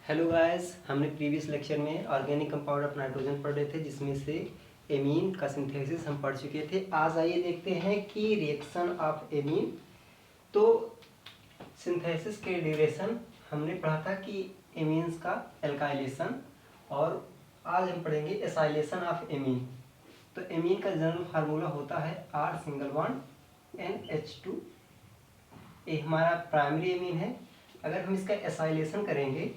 Hello guys, हमने previous lecture में organic compound of nitrogen पढ़ रहे थे, जिसमें से एमीन का सिंथेसिस हम पढ़ चुके थे। आज आइए देखते हैं कि रिएक्शन ऑफ एमीन। तो सिंथेसिस के ड्यूरेशन हमने पढ़ा था कि एमीन्स का एल्काइलेशन, और आज हम पढ़ेंगे एसाइलेशन ऑफ एमीन। तो एमीन का जनरल फार्मूला होता है R सिंगल बॉन्ड NH2। ये हमारा प्राइमरी एमीन है। अगर हम इसका एसाइलेशन करेंगे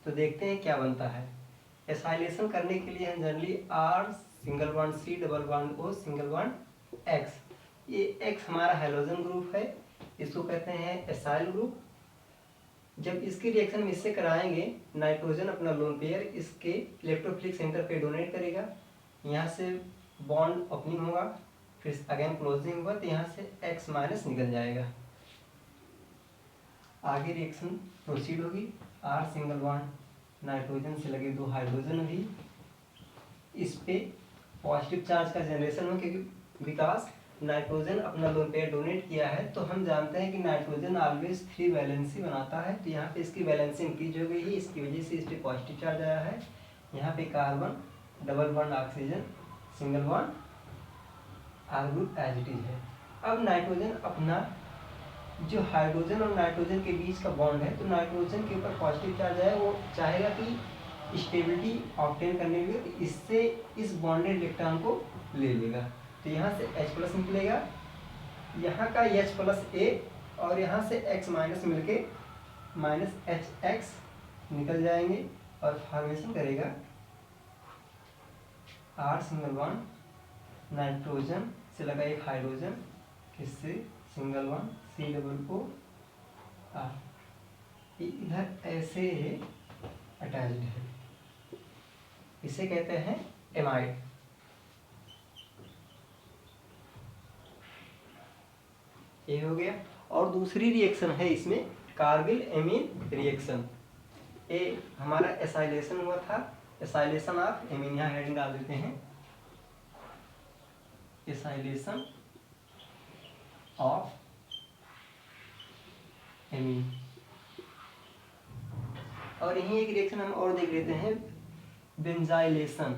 तो देखते हैं क्या बनता है। एसाइलेशन करने के लिए हम generally R single bond C double bond O single bond X, ये X हमारा हाइड्रोजन ग्रुप है, इसको कहते हैं एसाइल ग्रुप। जब इसकी रिएक्शन हम इससे कराएंगे, नाइट्रोजन अपना लोन पेयर इसके इलेक्ट्रोफिलिक सेंटर पे डोनेट करेगा, यहाँ से बॉन्ड ओपनिंग होगा, फिर अगेन क्लोजिंग होगा, तो यहाँ से X माइनस निकल जाएगा। आगे रिएक्शन प्रोसीड होगी। R सिंगल बॉन्ड नाइट्रोजन से लगे दो हाइड्रोजन भी, इस पे पॉजिटिव चार्ज का जनरेशन हो, क्योंकि बिकॉज नाइट्रोजन अपना लोन पेयर डोनेट किया है। तो हम जानते हैं कि नाइट्रोजन ऑलवेज 3 वैलेंसी बनाता है, तो यहाँ पे इसकी वैलेंसी इंक्रीज हो गई है, इसकी वजह से इस पे पॉजिटिव चार्ज आया है। यहाँ पे carbon double bond oxygen single bond R group as it is है। अब नाइट्रोजन अपना जो हाइड्रोजन और नाइट्रोजन के बीच का बॉन्ड है, तो नाइट्रोजन के ऊपर पॉजिटिव चार्ज है, वो चाहेगा कि स्टेबिलिटी ऑब्टेन करने के लिए, तो इससे इस बॉन्डेड इलेक्ट्रॉन को ले लेगा। तो यहाँ से H प्लस निकलेगा, यहाँ का H प्लस A और यहाँ से X माइनस मिलके माइनस HX निकल जाएंगे, और फॉर्मेशन करेगा R सिंगल बॉन्ड नाइट्रोजन से लगा एक हाइड्रोजन, इससे single bond C double O R, इधर ऐसे अटैच्ड है, इसे कहते हैं एमाइड। ये हो गया। और दूसरी रिएक्शन है इसमें कार्बिल एमीन रिएक्शन। ये हमारा एसाइलेशन हुआ था, एसाइलेशन ऑफ एमीन, यहाँ हेडिंग डाल देते हैं, एसाइलेशन ऑफ एमीन। और यही एक रिएक्शन हम और देख लेते हैं, बेंजाइलेशन।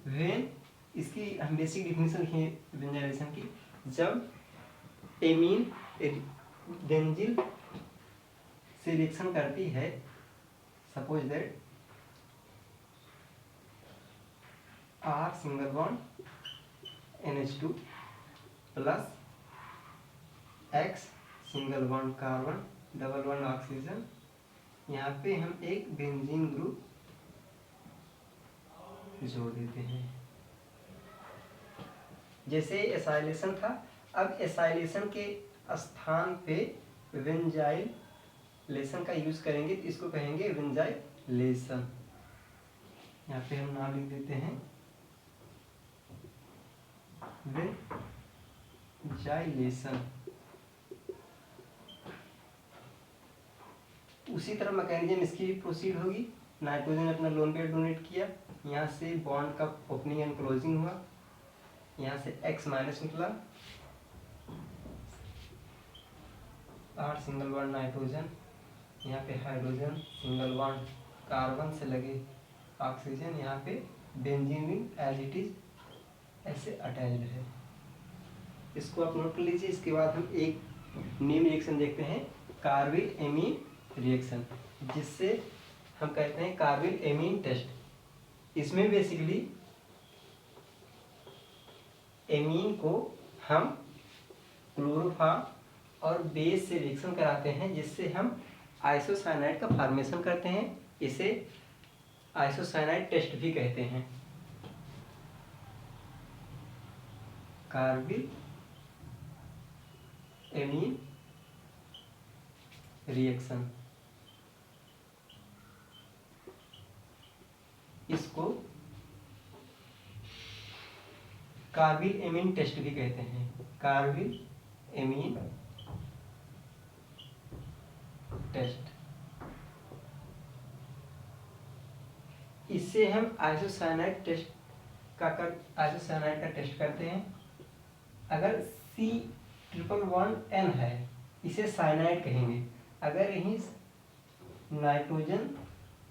वेन, इसकी हम बेसिक डिफिनेशन लिखे बेंजाइलेशन की, जब एमीन बेंजिल से रिएक्शन करती है, suppose that R single bond NH2 plus X single bond carbon double bond oxygen, यहाँ पे हम एक बेंजीन ग्रुप जोड़ देते हैं। जैसे एसाइलेशन था, अब एसाइलेशन के स्थान पे बेंजाइलेशन का यूज करेंगे, तो इसको कहेंगे बेंजाइलेशन। यहाँ पे हम नाम लिख देते हैं बेंजाइलेशन। उसी तरह मैकेनिज्म इसकी प्रोसीड होगी। नाइट्रोजन अपना लोन पेयर डोनेट किया, यहाँ से बॉन्ड का ओपनिंग एंड क्लोजिंग हुआ, यहाँ से X माइनस निकला, R सिंगल बॉन्ड नाइट्रोजन, यहाँ पे हाइड्रोजन सिंगल बॉन्ड कार्बन से लगे ऑक्सीजन, यहाँ पे benzene ring as it is ऐसे अटैच्ड है। इसको आप नोट कर लीजिए। इसके बाद हम एक नेम रिएक्शन देखते हैं, कार्बिल एमीन रिएक्शन, जिससे हम कहते हैं कार्बिल एमीन टेस्ट। इसमें बेसिकली एमीन को हम क्लोरोफॉर्म और बेस से रिएक्शन कराते हैं, जिससे हम आइसोसाइनाइड का फॉर्मेशन करते हैं। इसे आइसोसाइनाइड टेस्ट भी कहते हैं। कार्बिल एमीन रिएक्शन, इसको कार्बिल एमीन टेस्ट भी कहते हैं। कार्बिल एमीन टेस्ट, इससे हम आइसोसाइनाइड आइसोसाइनाइड का टेस्ट करते हैं। अगर C ट्रिपल बॉन्ड N है, इसे साइनाइड कहेंगे। अगर यहीं नाइट्रोजन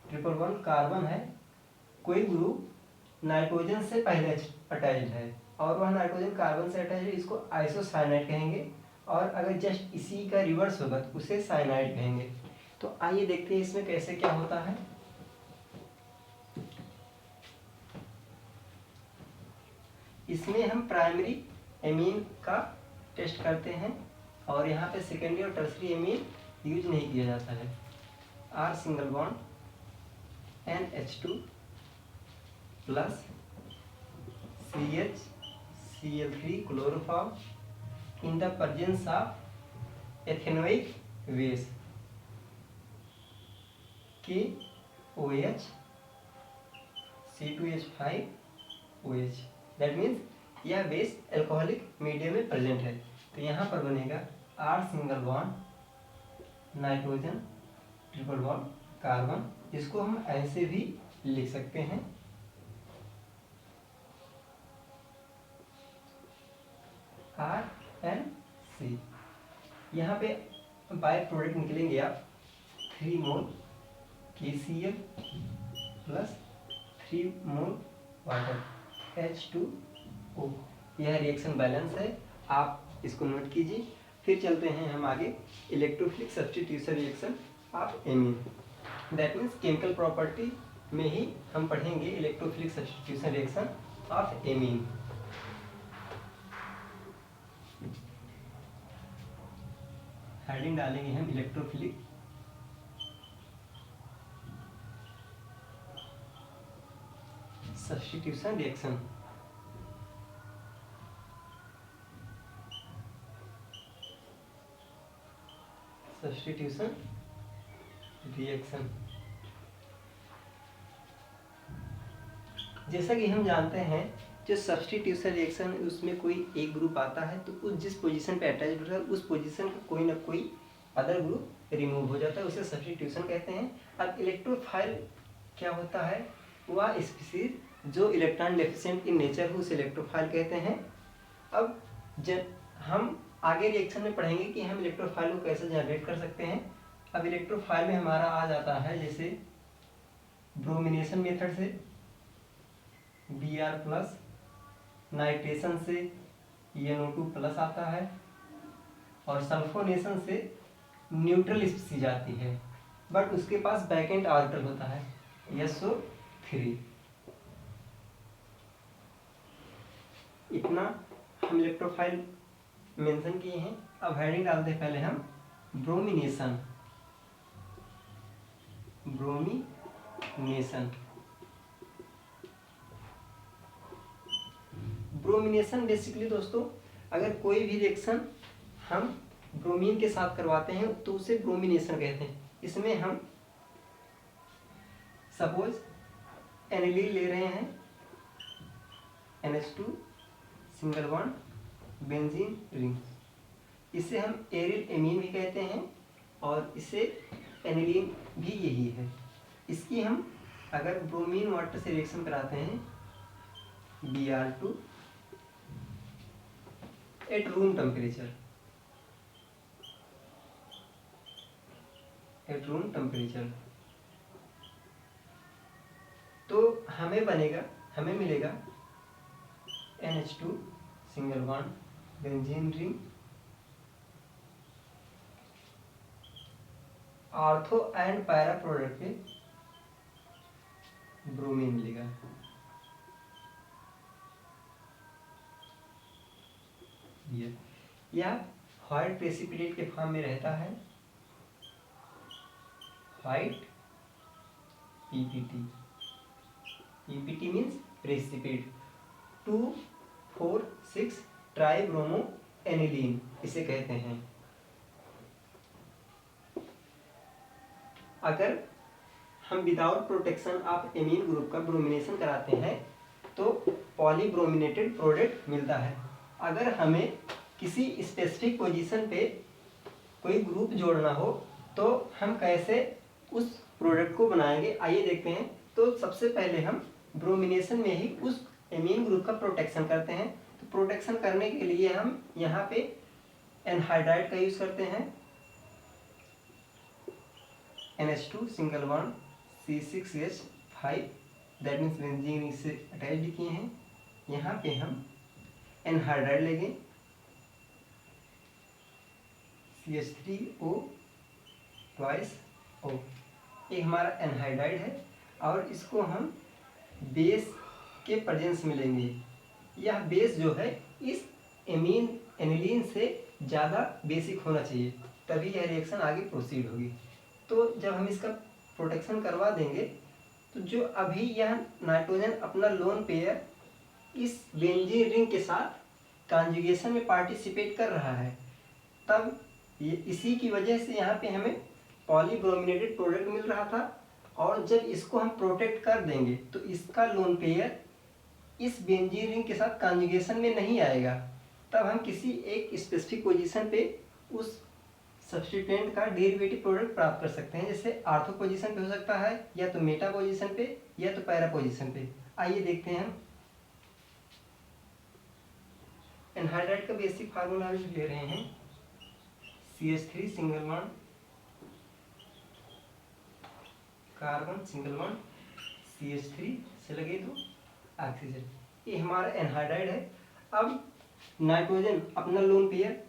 ट्रिपल बॉन्ड कार्बन है, कोई ग्रुप नाइट्रोजन से पहले अटैच्ड है और वह नाइट्रोजन कार्बन से अटैच है, इसको आइसोसाइनाइड कहेंगे। और अगर जस्ट इसी का रिवर्स होगा तो उसे साइनाइड कहेंगे। तो आइए देखते हैं इसमें कैसे क्या होता है। इसमें हम प्राइमरी एमीन का टेस्ट करते हैं और यहाँ पे सेकेंडरी और टर्सरी एमीन यूज नहीं किया जाता है। R single bond NH2 plus CH chloroform in the presence of ethanoic base KOH C2H5OH। That means यह बेस एल्कोहलिक मीडियम में प्रेजेंट है। तो यहाँ पर बनेगा R single bond nitrogen triple bond carbon, इसको हम ऐसे भी लिख सकते हैं RNC। यहाँ पे बाय प्रोडक्ट निकलेंगे आप 3 मोल KCl प्लस 3 मोल वाटर H2O। यह रिएक्शन बैलेंस है, आप इसको नोट कीजिए। फिर चलते हैं हम आगे, electrophilic substitution reaction of amine. That means chemical property में ही हम पढ़ेंगे electrophilic substitution reaction of amine. Heading डालेंगे हम electrophilic substitution reaction. Substitution reaction जैसा कि हम जानते हैं, जो सब्स्टिट्यूशन रिएक्शन उसमें कोई एक ग्रुप आता है तो उस जिस पोजीशन पे अटैच होता है उस पोजीशन का कोई ना कोई अदर ग्रुप रिमूव हो जाता है, उसे सब्स्टिट्यूशन कहते हैं। अब इलेक्ट्रोफाइल क्या होता है, वह स्पीशीज जो इलेक्ट्रॉन डेफिशिएंट इन नेचर हो उसे इलेक्ट्रोफाइल कहते हैं। अब हम आगे रिएक्शन में पढ़ेंगे कि हम इलेक्ट्रोफाइल को कैसे जनरेट कर सकते हैं। अब इलेक्ट्रोफाइल में हमारा आ जाता है जैसे ब्रोमिनेशन मेथड से Br प्लस, नाइट्रेशन से NO2 प्लस आता है और सल्फोनेशन से न्यूट्रल स्पीशीज आती है, बट उसके पास बैक एंड ऑर्बिटल होता है SO3। इतना हम इलेक्ट्रोफाइल मेंशन किए हैं। अब हेडिंग डालते हैं पहले हम ब्रोमिनेशन। ब्रोमिनेशन बेसिकली दोस्तों, अगर कोई भी रिएक्शन हम ब्रोमीन के साथ करवाते हैं तो उसे ब्रोमिनेशन कहते हैं। इसमें हम सपोज एनिलीन ले रहे हैं, NH2 single bond benzene ring, इसे हम एरिल एमीन भी कहते हैं और इसे एनिलीन भी यही है। इसकी हम अगर ब्रोमीन वाटर से रिएक्शन कराते हैं Br2 एट रूम टेम्परेचर, तो हमें मिलेगा NH2 single bond benzene ring, ortho and para product पे ब्रोमीन मिलेगा। यह व्हाइट प्रेसिपिटेट के फॉर्म में रहता है, white PPT means precipitate. 2,4,6 tribromo aniline इसे कहते हैं। अगर हम without protection of amine group का ब्रोमिनेशन कराते हैं तो पॉलीब्रोमिनेटेड प्रोडक्ट मिलता है। अगर हमें किसी स्पेसिफिक पोजीशन पे कोई ग्रुप जोड़ना हो तो हम कैसे उस प्रोडक्ट को बनाएंगे, आइए देखते हैं। तो सबसे पहले हम ब्रोमिनेशन में ही उस एमीन ग्रुप का प्रोटेक्शन करते हैं। तो प्रोटेक्शन करने के लिए हम यहाँ पे एनहाइड्राइड का यूज करते हैं, NH2 single bond C6H5, that means benzene इससे अटैच किए हैं। यहाँ पे हम एनहाइड्राइड लेंगे CH3O ट्वाइस O, ये हमारा एनहाइड्राइड है और इसको हम बेस के प्रेजेंस में लेंगे। यह बेस जो है इस एमीन एनिलीन से ज़्यादा बेसिक होना चाहिए, तभी यह रिएक्शन आगे प्रोसीड होगी। तो जब हम इसका प्रोटेक्शन करवा देंगे तो जो अभी यह नाइट्रोजन अपना लोन पेयर इस बेंजीन रिंग के साथ कॉन्जुगेशन में पार्टिसिपेट कर रहा है, तब ये इसी की वजह से यहाँ पे हमें पॉलीब्रोमिनेटेड प्रोडक्ट मिल रहा था। और जब इसको हम प्रोटेक्ट कर देंगे तो इसका लोन पेयर इस बेंजीन रिंग के साथ कॉन्जुगेशन में नहीं आएगा, तब हम किसी एक स्पेसिफिक पोजीशन पे उस सब्स्टिट्यूएंट का डेरिवेटिव प्रोडक्ट प्राप्त कर सकते हैं। जैसे आर्थो पोजीशन पे हो सकता है, या तो मेटा पोजीशन पे, या तो पैरा पोजीशन पे। आइए देखते हैं हम एनहाइड्राइड का बेसिक फार्मूला ले रहे हैं CH3 single bond carbon single bond CH3 से लगे तो ऑक्सीजन, ये हमारा एनहाइड्राइड है। अब नाइट्रोजन अपना लोन पेयर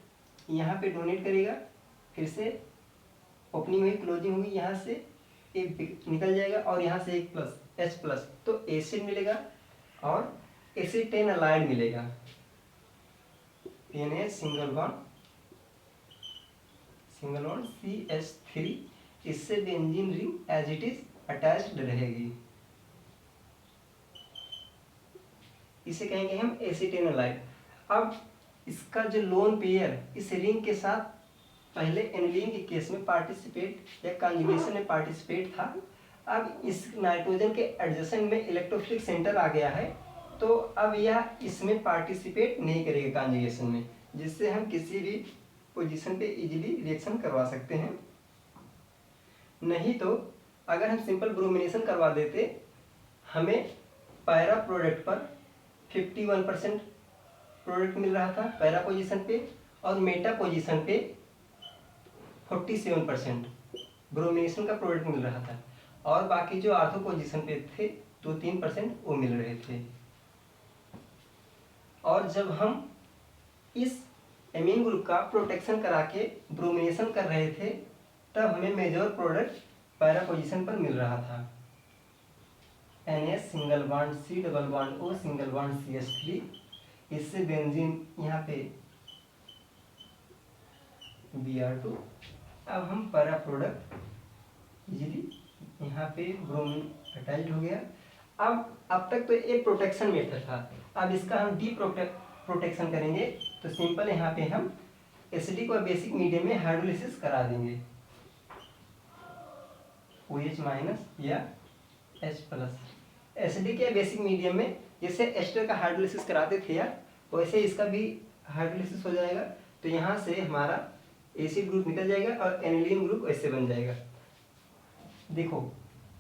यहाँ पे डोनेट करेगा, फिर से ओपनिंग हुई क्लोजिंग होगी, यहाँ से एक निकल जाएगा और यहाँ से एक प्लस H+, तो एसिड मिलेगा और एसिटेन अलाइड मिलेगा NH सिंगल बॉन्ड CH3, इससे benzene ring as it is attached रहेगी, इसे कहेंगे हम एसिटेन अलाइड। अब इसका जो लोन पेयर इस रिंग के साथ पहले एनिलीन के केस में पार्टिसिपेट या कॉन्जुगेशन में पार्टिसिपेट था, अब इस नाइट्रोजन के एडजेसेंट में इलेक्ट्रोफिलिक सेंटर आ गया है, तो अब यह इसमें पार्टिसिपेट नहीं करेगा कॉन्जुगेशन में, जिससे हम किसी भी पोजीशन पे इजीली रिएक्शन करवा सकते हैं। नहीं तो अगर हम सिंपल ब्रोमिनेशन करवा देते, हमें पैरा प्रोडक्ट पर 51% प्रोडक्ट मिल रहा था पैरा पोजीशन पे, और मेटा पोजीशन पे 47% ब्रोमिनेशन का प्रोडक्ट मिल रहा था, और बाकी जो आर्थो पोजीशन पे थे 2-3% वो मिल रहे थे। और जब हम इस एमीन ग्रुप का प्रोटेक्शन करा के ब्रोमिनेशन कर रहे थे, तब हमें मेजर प्रोडक्ट पैरा पोजीशन पर मिल रहा था NH single bond C double bond O single bond CH3, इससे बेंजीन यहाँ पे Br2। अब हम पैरा प्रोडक्ट इजीली यहाँ पे ब्रोमीन अटैच्ड हो गया। अब तक तो ये प्रोटेक्शन मेथड था, अब इसका हम डी प्रोटेक्शन करेंगे। तो सिंपल यहाँ पे हम एसिडिक और बेसिक मीडियम में हाइड्रोलिसिस करा देंगे, OH- या H+। एसिडिक या बेसिक मीडियम में जैसे एस्टर का हाइड्रोलिसिस कराते थे यार, वैसे इसका भी हाइड्रोलिसिस हो जाएगा। तो यहाँ से हमारा एसिड ग्रुप निकल जाएगा और एनिलीन ग्रुप ऐसे बन जाएगा। देखो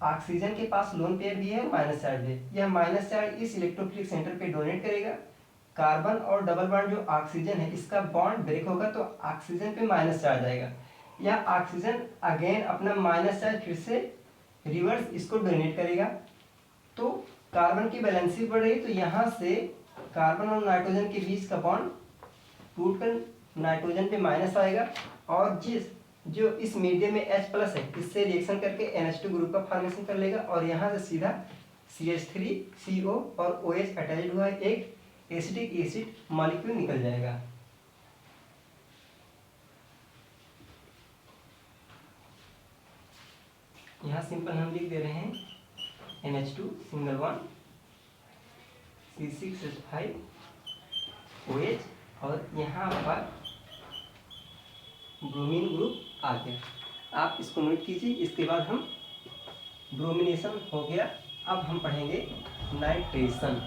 ऑक्सीजन के पास लोन पेयर भी है, माइनस चार्ज है, यह माइनस चार्ज इस इलेक्ट्रोफिलिक सेंटर पे डोनेट करेगा। कार्बन और डबल बॉन्ड जो ऑक्सीजन है, इसका बॉन्ड ब्रेक होगा तो ऑक्सीजन पे माइनस चार्ज आएगा। यह ऑक्सीजन अगेन अपना माइनस चार्ज फिर से रिवर्स इसको डोनेट करेगा, तो कार्बन की बैलेंसी बढ़ रही, तो यहाँ से कार्बन और नाइट्रोजन के बीच का बॉन्ड टूट कर नाइट्रोजन पे माइनस आएगा, और जो इस मीडियम में H+ है, इससे रिएक्शन करके NH2 ग्रुप का फॉर्मेशन कर लेगा, और यहाँ से सीधा CH3CO और OH अटैच्ड हुआ है, एक एसिडिक एसिड मॉलिक्यूल निकल जाएगा। यहाँ सिंपल हम लिख दे रहे हैं NH2 single bond C6H5 OH, और यहाँ पर ब्रोमीन ग्रुप आ गया। आप इसको नोट कीजिए। इसके बाद हम ब्रोमिनेशन हो गया, अब हम पढ़ेंगे नाइट्रेशन।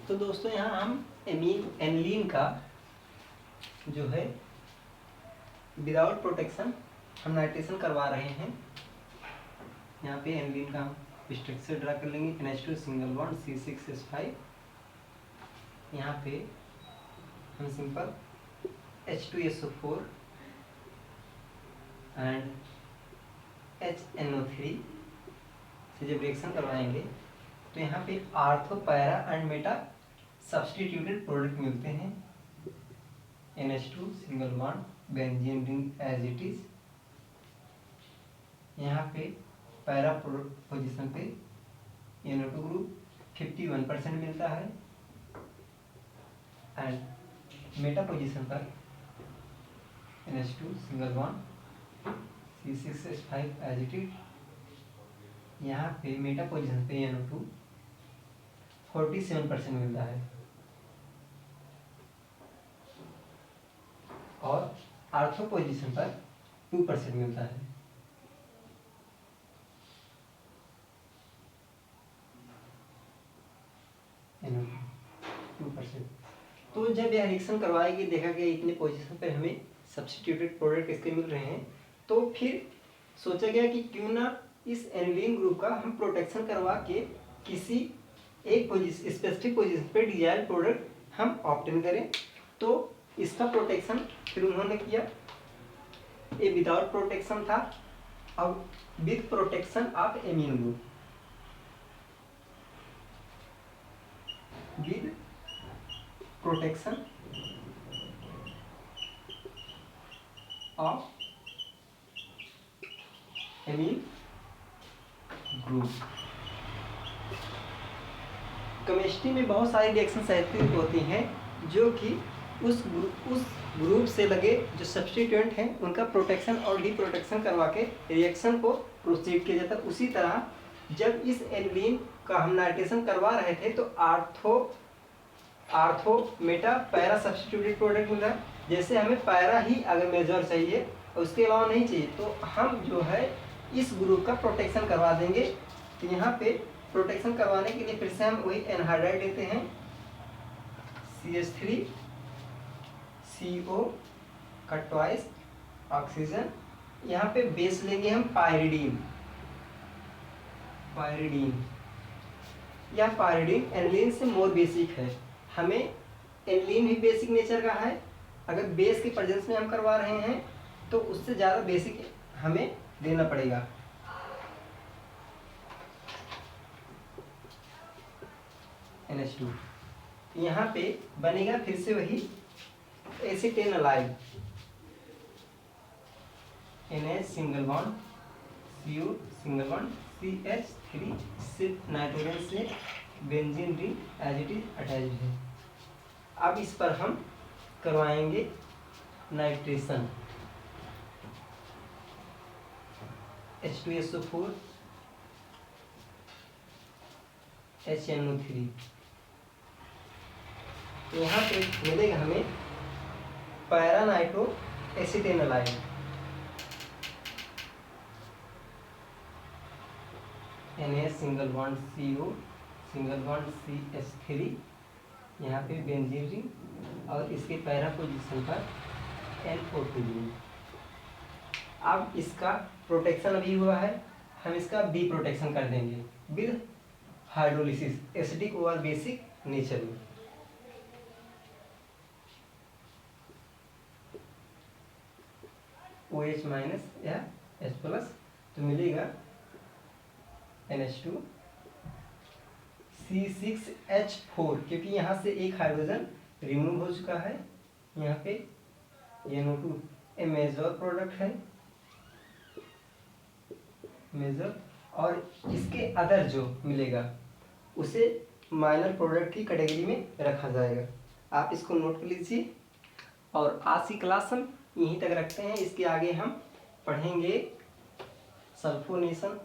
तो दोस्तों यहाँ हम एनिलीन का जो है विदाउट प्रोटेक्शन हम नाइट्रेशन करवा रहे हैं। यहाँ पे एनिलीन का हम स्ट्रक्चर ड्रा कर लेंगे। NH2 सिंगल बॉन्ड C6H5, यहाँ पे हम सिंपल H2SO4 एंड HNO3 से जब रिएक्शन करवाएंगे तो यहाँ पे ortho, para and meta substituted product मिलते हैं। NH2 single bond benzene ring as it is, यहाँ पे पैरा पोजीशन पे NO2 ग्रुप 51% मिलता है एंड मेटा पोजीशन पर NH2 single bond C6H5 as it is, यहाँ पे मेटा पोजीशन पे NO2 47% मिलता है और आर्थो पोजीशन पर 2% मिलता है। NO2 2%। तो जब यह रिएक्शन करवाएगी, देखा गया इतने पोजीशन पर हमें सब्स्टिट्यूटेड प्रोडक्ट इसके मिल रहे हैं, तो फिर सोचा गया कि क्यों ना इस एनिलीन ग्रुप का हम प्रोटेक्शन करवा के किसी एक पोजीशन, स्पेसिफिक पोजीशन पे डिजायर्ड प्रोडक्ट हम ऑब्टेन करें। तो इसका प्रोटेक्शन फिर उन्होंने किया। ये विदाउट प्रोटेक्शन था, अब with protection of amine group, with protection of amine group. Chemistry में बहुत सारी रिएक्शंस ऐसी होती हैं जो कि उस ग्रुप से लगे जो सब्स्टिट्यूएंट हैं उनका प्रोटेक्शन और डी प्रोटेक्शन करवा के रिएक्शन को प्रोसीड किया जाता है। उसी तरह जब इस एनिलीन का हम नाइट्रेशन करवा रहे थे तो ortho meta para substituted product मिल रहा है। जैसे हमें पैरा ही अगर मेजर चाहिए और उसके अलावा नहीं चाहिए तो हम जो है इस ग्रुप का प्रोटेक्शन करवा देंगे। तो यहाँ पे प्रोटेक्शन करवाने के लिए फिर से हम वही एनहाइड्राइड लेते हैं, CH3 CO का ट्वाइस ऑक्सीजन। यहाँ पे बेस लेंगे हम पायरिडीन। यह पायरिडीन एनिलीन से मोर बेसिक है। हमें एनिलीन भी बेसिक नेचर का है, अगर बेस के प्रेजेंस में हम करवा रहे हैं तो उससे ज़्यादा बेसिक हमें देना पड़ेगा। NH2 यहाँ पे बनेगा फिर से वही acetanilide, NH single bond CO single bond CH3 सिर्फ नाइट्रोजन से benzene ring as it is attached है। अब इस पर हम करवाएंगे नाइट्रेशन। H2SO4 HNO3, यहाँ पे मिलेगा हमें paranitro acetanilide, Na single bond CO single bond CH3, यहाँ पे बेंजीन रिंग और इसके पैरा पोजीशन पर NO2 रिंग। अब इसका प्रोटेक्शन अभी हुआ है, हम इसका डी प्रोटेक्शन कर देंगे विद हाइड्रोलिसिस, एसिडिक और बेसिक नेचर में। OH माइनस या H प्लस, तो मिलेगा NH2 C6H4, क्योंकि यहाँ से एक हाइड्रोजन रिमूव हो चुका है। यहाँ पे NO2 ए मेजर प्रोडक्ट है, मेजर, और इसके अदर जो मिलेगा उसे माइनर प्रोडक्ट की कैटेगरी में रखा जाएगा। आप इसको नोट कर लीजिए और आज की क्लास हम यहीं तक रखते हैं। इसके आगे हम पढ़ेंगे सल्फोनेशन